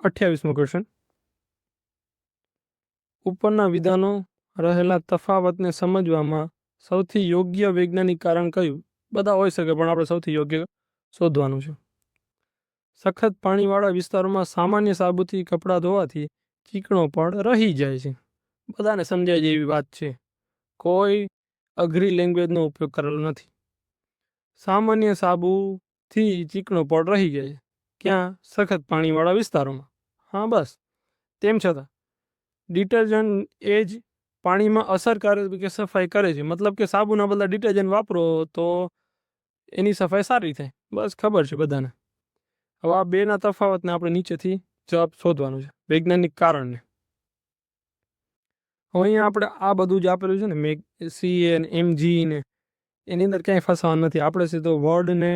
28મો question, ઉપરના વિધાનો રહેલા તફાવતને સમજવામાં સૌથી યોગ્ય વૈજ્ઞાનિક કારણ કયું? બધા હોઈ શકે પણ આપણે સૌથી યોગ્ય શોધવાનું છે. સખત પાણીવાળા વિસ્તારોમાં સામાન્ય સાબુથી કપડાં ધોવાથી ચીકણો પડ રહી જાય છે. બધાને સમજાય જેવી વાત છે, કોઈ અઘરી લેંગ્વેજનો ઉપયોગ કરેલો નથી. સામાન્ય સાબુથી ચીકણો પડ રહી જાય છે ક્યાં? સખત પાણીવાળા વિસ્તારોમાં. હા બસ. તેમ છતાં ડિટર્જન્ટ એ જ પાણીમાં અસરકારક કે સફાઈ કરે છે, મતલબ કે સાબુના બદલે ડિટર્જન્ટ વાપરો તો એની સફાઈ સારી થાય. બસ ખબર છે બધાને. હવે આ બેના તફાવતને આપણે નીચેથી જવાબ શોધવાનું છે, વૈજ્ઞાનિક કારણને. હવે અહીંયા આપણે આ બધું જ આપેલું છે ને, CA ને MG ને, એની અંદર ક્યાંય ફસાવાનું નથી. આપણે સીધો વર્ડને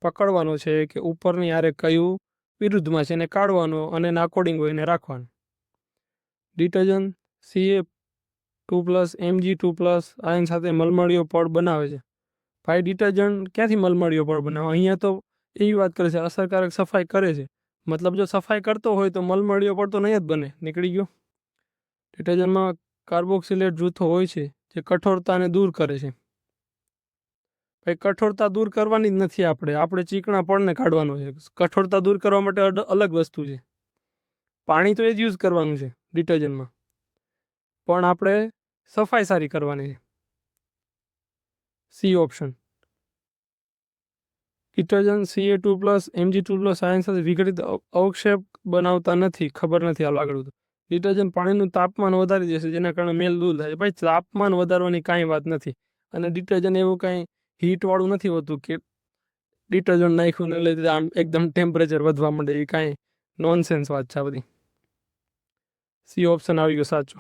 પકડવાનો છે કે ઉપરની યારે કયું વિરુદ્ધમાં છે એને કાઢવાનો અને એના અકોર્ડિંગ હોય એને રાખવાનું. ડિટર્જન્ટ Ca2+, Mg2+ આયન સાથે મલમળીયો પડ બનાવે છે. ભાઈ ડિટર્જન્ટ ક્યાંથી મલમળીયો પડ બનાવે? અહીંયા તો એવી વાત કરે છે અસરકારક સફાઈ કરે છે, મતલબ જો સફાઈ કરતો હોય તો મલમળીયો પડ તો નહીં જ બને. નીકળી ગયો. ડિટર્જન્ટમાં કાર્બોક્સિલેટ જૂથો હોય છે જે કઠોરતાને દૂર કરે છે. ભાઈ કઠોરતા દૂર કરવાની જ નથી, આપણે ચીકણા પડને કાઢવાનો છે. કઠોરતા દૂર કરવા માટે અલગ વસ્તુ છે. પાણી તો એ જ યુઝ કરવાનું છે ડિટર્જન્ટમાં, પણ આપણે સફાઈ સારી કરવાની છે. C option. Detergent Ca2+, Mg2+ ion સાથે વિઘટિત અવક્ષેપ બનાવતા નથી. ખબર નથી હાલ આગળ. ડિટર્જન્ટ પાણીનું તાપમાન વધારી દેશે જેના કારણે મેલ દૂર થાય. ભાઈ તાપમાન વધારવાની કાંઈ વાત નથી, અને ડિટર્જન્ટ એવું કાંઈ હીટવાળું નથી હોતું કે ડિટર્જન્ટ નાખ્યું ને એટલે આમ એકદમ ટેમ્પરેચર વધવા માંડે. એ કાંઈ નોનસેન્સ વાત છે આ બધી. સી ઓપ્શન આવી ગયો સાચો.